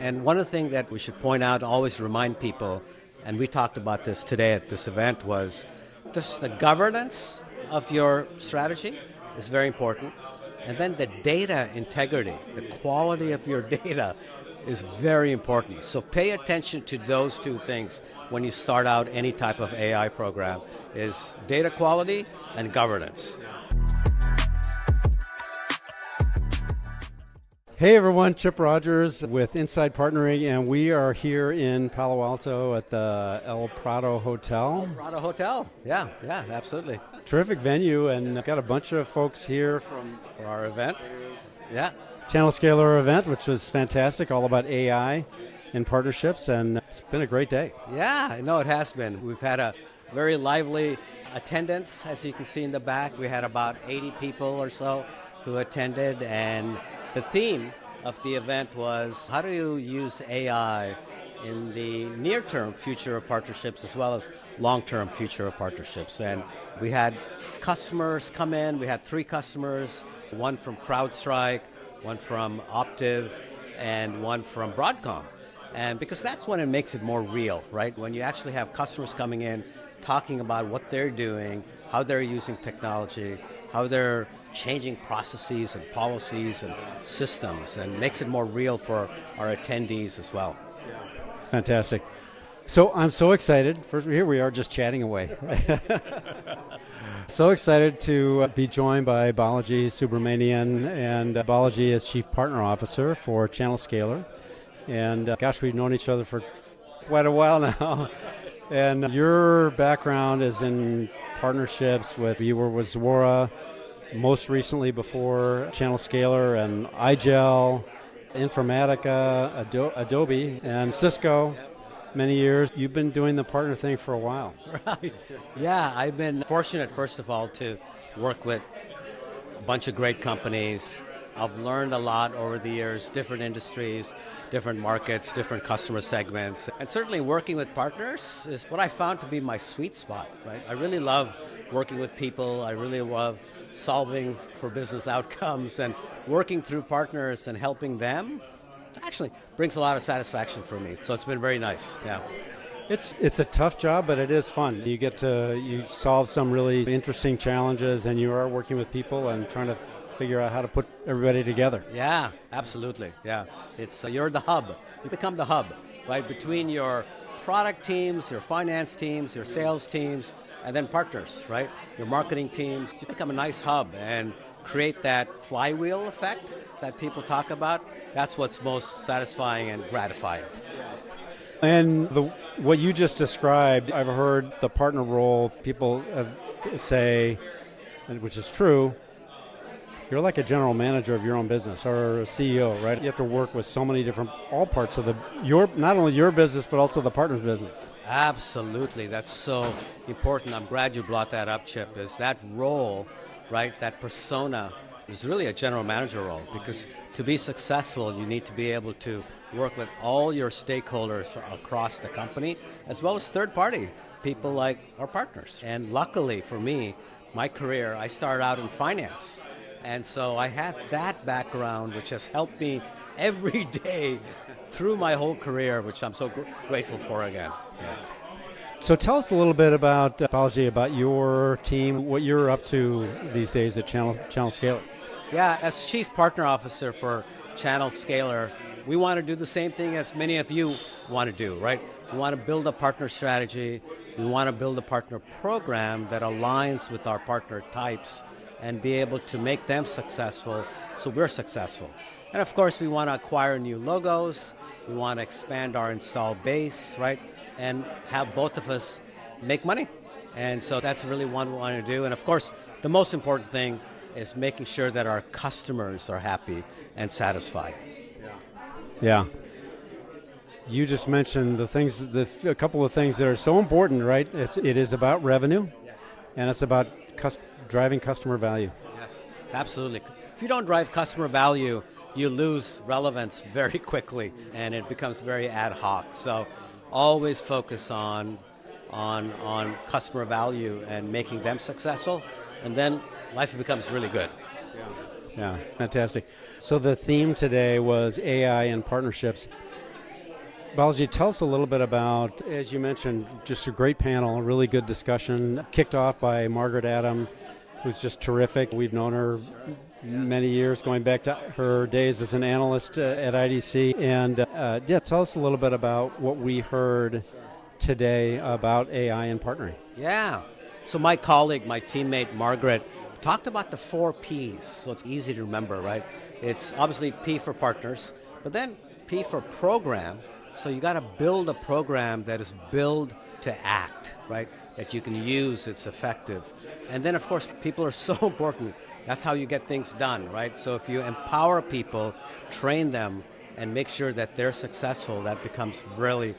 And one of the things that we should point out, always remind people, and we talked about this today at this event, was the governance of your strategy is very important. And then the data integrity, the quality of your data is very important. So pay attention to those two things when you start out any type of AI program, is data quality and governance. Hey everyone, Chip Rodgers with Inside Partnering, and we are here in Palo Alto at the PRADO Hotel. PRADO Hotel, yeah, absolutely. Terrific venue, and got a bunch of folks here for our event. Yeah. Channelscaler event, which was fantastic, all about AI and partnerships, and it's been a great day. Yeah, no, it has been. We've had a very lively attendance, as you can see in the back. We had about 80 people or so who attended, and the theme of the event was, how do you use AI in the near-term future of partnerships as well as long-term future of partnerships? And we had customers come in. We had 3 customers, one from CrowdStrike, one from Optiv, and one from Broadcom. And because that's when it makes it more real, right? When you actually have customers coming in, talking about what they're doing, how they're using technology, how they're changing processes and policies and systems, and makes it more real for our attendees as well. It's fantastic. So I'm so excited. First, here we are just chatting away. So excited to be joined by Balaji Subramanian, and Balaji is Chief Partner Officer for Channelscaler. And gosh, we've known each other for quite a while now. And your background is in partnerships you were with Zuora, most recently before Channelscaler, and iGel, Informatica, Adobe, and Cisco. Many years. You've been doing the partner thing for a while. Right. Yeah, I've been fortunate, first of all, to work with a bunch of great companies. I've learned a lot over the years, different industries, different markets, different customer segments. And certainly working with partners is what I found to be my sweet spot, right? I really love working with people. I really love solving for business outcomes, and working through partners and helping them actually brings a lot of satisfaction for me. So it's been very nice, yeah. It's a tough job, but it is fun. You solve some really interesting challenges, and you are working with people and trying to figure out how to put everybody together. Yeah, absolutely, yeah. It's you're the hub. You become the hub, right? Between your product teams, your finance teams, your sales teams, and then partners, right? Your marketing teams. You become a nice hub and create that flywheel effect that people talk about. That's what's most satisfying and gratifying. And what you just described, I've heard the partner role, people say, which is true, you're like a general manager of your own business, or a CEO, right? You have to work with so many different, all parts of not only your business, but also the partner's business. Absolutely, that's so important. I'm glad you brought that up, Chip, is that role, right, that persona is really a general manager role, because to be successful, you need to be able to work with all your stakeholders across the company, as well as third-party people like our partners. And luckily for me, my career, I started out in finance. And so I had that background, which has helped me every day through my whole career, which I'm so grateful for again. Yeah. So tell us a little bit about, Balaji, about your team, what you're up to these days at Channelscaler. Yeah, as Chief Partner Officer for Channelscaler, we want to do the same thing as many of you want to do, right? We want to build a partner strategy. We want to build a partner program that aligns with our partner types and be able to make them successful so we're successful. And of course, we want to acquire new logos. We want to expand our install base, right? And have both of us make money. And so that's really what we want to do. And of course, the most important thing is making sure that our customers are happy and satisfied. Yeah. You just mentioned a couple of things that are so important, right? It is about revenue, yes, and it's about driving customer value. Yes, absolutely. If you don't drive customer value, you lose relevance very quickly, and it becomes very ad hoc. So always focus on customer value and making them successful, and then life becomes really good. Yeah, it's fantastic. So the theme today was AI and partnerships. Balaji, tell us a little bit about, as you mentioned, just a great panel, a really good discussion, kicked off by Margaret Adam, who's just terrific. We've known her many years, going back to her days as an analyst at IDC. And tell us a little bit about what we heard today about AI and partnering. Yeah. So my colleague, my teammate Margaret, talked about the 4 Ps, so it's easy to remember, right? It's obviously P for partners, but then P for program. So you got to build a program that is built to act, right? That you can use, it's effective. And then, of course, people are so important. That's how you get things done, right? So if you empower people, train them, and make sure that they're successful, that becomes really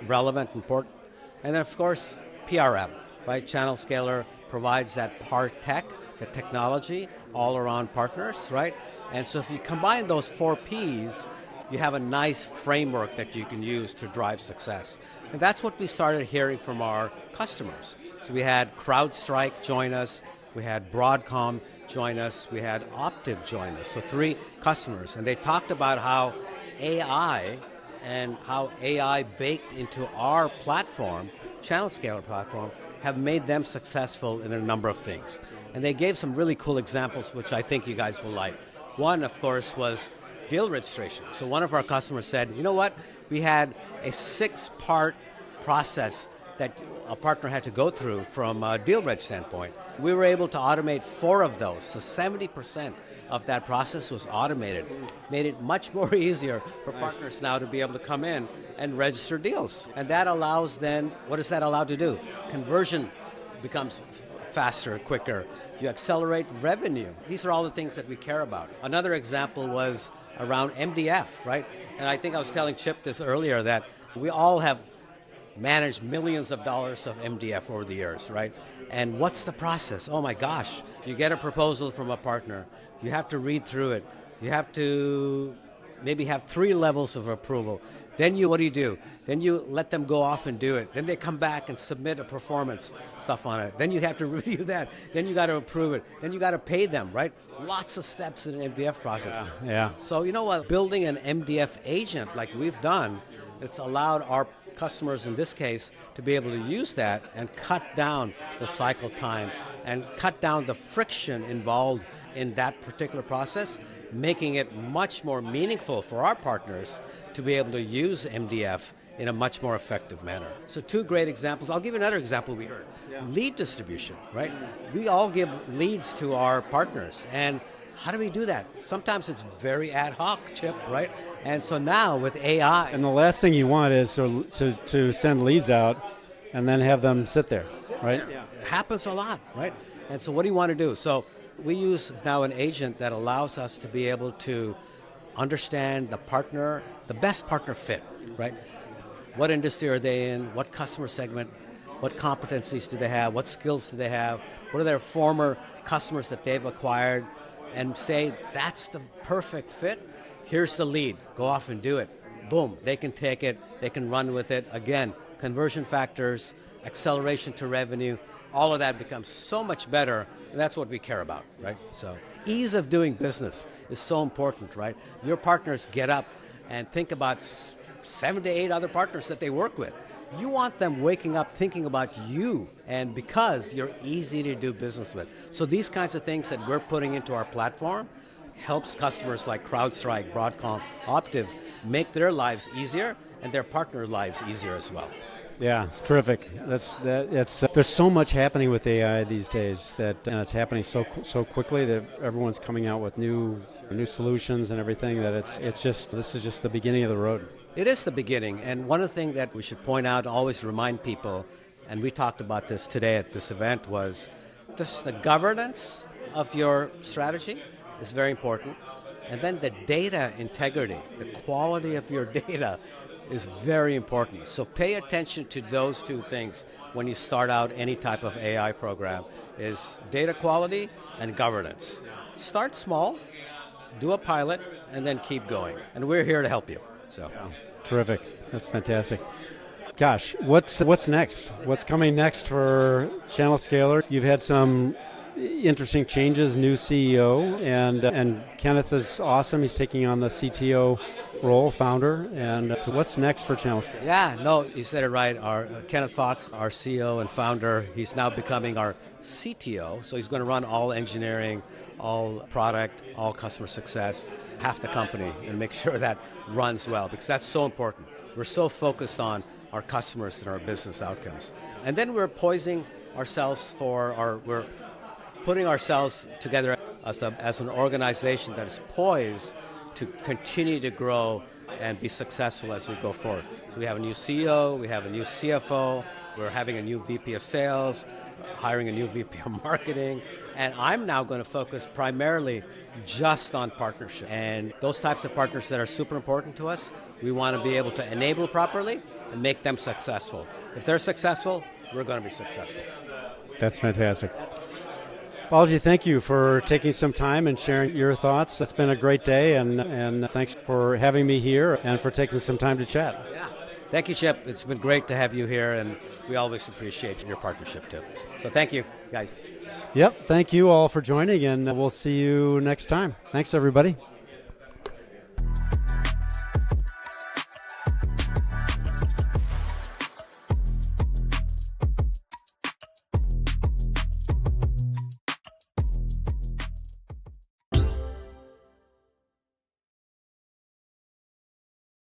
relevant, important. And then, of course, PRM, right? Channelscaler provides that part tech, the technology, all around partners, right? And so if you combine those 4 Ps, you have a nice framework that you can use to drive success. And that's what we started hearing from our customers. So we had CrowdStrike join us, we had Broadcom join us, we had Optiv join us. So 3 customers. And they talked about how AI and how AI baked into our platform, Channelscaler platform, have made them successful in a number of things. And they gave some really cool examples, which I think you guys will like. One, of course, was deal registration. So one of our customers said, you know what, we had a 6-part process that a partner had to go through from a deal reg standpoint. We were able to automate 4 of those, so 70% of that process was automated. Made it much more easier for partners now to be able to come in and register deals. And that allows then, what does that allow to do? Conversion becomes faster, quicker. You accelerate revenue. These are all the things that we care about. Another example was around MDF, right? And I think I was telling Chip this earlier that we all have managed millions of dollars of MDF over the years, right? And what's the process? Oh my gosh, you get a proposal from a partner, you have to read through it, you have to maybe have 3 levels of approval. Then what do? Then you let them go off and do it. Then they come back and submit a performance stuff on it. Then you have to review that. Then you got to approve it. Then you got to pay them, right? Lots of steps in an MDF process. Yeah. So you know what? Building an MDF agent like we've done, it's allowed our customers in this case to be able to use that and cut down the cycle time and cut down the friction involved in that particular process, making it much more meaningful for our partners to be able to use MDF in a much more effective manner. So 2 great examples. I'll give you another example we heard. Lead distribution, right? We all give leads to our partners. And how do we do that? Sometimes it's very ad hoc, Chip, right? And so now with AI... And the last thing you want is to send leads out and then have them sit there, right? Yeah. It happens a lot, right? And so what do you want to do? So we use now an agent that allows us to be able to understand the best partner fit, right? What industry are they in? What customer segment? What competencies do they have? What skills do they have? What are their former customers that they've acquired? And say, that's the perfect fit. Here's the lead. Go off and do it. Boom. They can take it. They can run with it. Again, conversion factors, acceleration to revenue, all of that becomes so much better, and that's what we care about, right? So ease of doing business is so important, right? Your partners get up and think about 7 to 8 other partners that they work with. You want them waking up thinking about you, and because you're easy to do business with. So these kinds of things that we're putting into our platform helps customers like CrowdStrike, Broadcom, Optiv make their lives easier and their partner lives easier as well. Yeah, it's terrific. There's so much happening with AI these days and it's happening so quickly that everyone's coming out with new solutions and everything that this is just the beginning of the road. It is the beginning, and one of the things that we should point out, always remind people, and we talked about this today at this event, was the governance of your strategy is very important, and then the data integrity, the quality of your data is very important. So pay attention to those 2 things when you start out any type of AI program, is data quality and governance. Start small, do a pilot, and then keep going. And we're here to help you. So, terrific. That's fantastic. Gosh, what's next? What's coming next for Channelscaler? You've had some interesting changes, new CEO, and Kenneth is awesome. He's taking on the CTO role, founder. And so what's next for Channelscaler? Yeah, no, you said it right. Our Kenneth Fox, our CEO and founder, he's now becoming our CTO. So he's going to run all engineering, all product, all customer success, half the company, and make sure that runs well, because that's so important. We're so focused on our customers and our business outcomes. And then we're poising ourselves we're putting ourselves together as an organization that is poised to continue to grow and be successful as we go forward. So we have a new CEO, we have a new CFO, we're having a new VP of sales, hiring a new VP of marketing, and I'm now going to focus primarily just on partnership. And those types of partners that are super important to us, we want to be able to enable properly and make them successful. If they're successful, we're going to be successful. That's fantastic. Balaji, thank you for taking some time and sharing your thoughts. It's been a great day, and thanks for having me here and for taking some time to chat. Yeah. Thank you, Chip. It's been great to have you here, and we always appreciate your partnership, too. So thank you, guys. Yep, thank you all for joining, and we'll see you next time. Thanks, everybody.